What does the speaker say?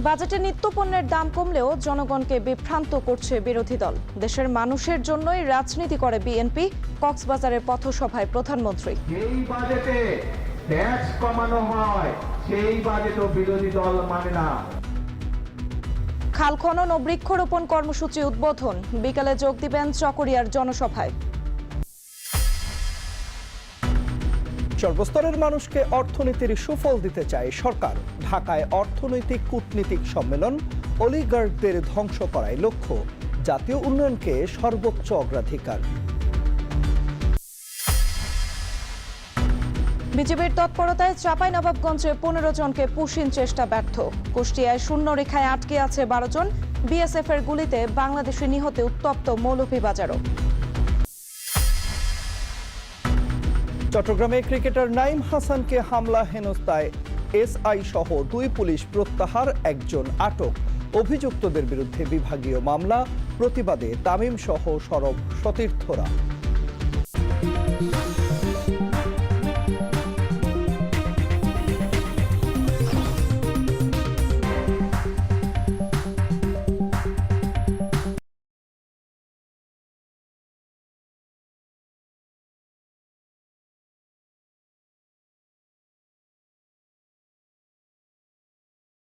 বাজেটে নিত্যপণ্যের দাম কমলেও জনগণকে বিভ্রান্ত করছে বিরোধী দল। দেশের মানুষের জন্যই রাজনীতি করে বিএনপি, কক্সবাজারের পথসভায় প্রধানমন্ত্রী। এই বাজেটে ট্যাক্স কমানো হয়, সেই বাজেটও বিরোধী দল মানে না। খাল খনন ও বৃক্ষরোপণ কর্মসূচি উদ্বোধন, বিকালে যোগ দিবেন চকরিয়ার জনসভায়। সর্বস্তরের মানুষকে অর্থনীতির সুফল দিতে চায় সরকার। ঢাকায় অর্থনৈতিক কূটনীতিক সম্মেলন, অলিগার্কদের ধ্বংস করাই লক্ষ্য, জাতীয় উন্নয়নকে সর্বোচ্চ অগ্রাধিকার। বিজেপির তৎপরতায় চাঁপাইনবাবগঞ্জে 15 জনকে পুশিন চেষ্টা ব্যর্থ। কুষ্টিয়ায় শূন্য রেখায় আটকে আছে 12 জন। বিএসএফ এর গুলিতে বাংলাদেশি নিহতে উত্তপ্ত মৌলভীবাজারও। চট্টগ্রামে ক্রিকেটার নাইম হাসানকে হামলা হেনস্থায় এসআই সহ 2 পুলিশ প্রত্যাহার, 1 জন আটক। অভিযুক্তদের বিরুদ্ধে বিভাগীয় মামলা, প্রতিবাদে তামিম সহ সরব সতীর্থরা।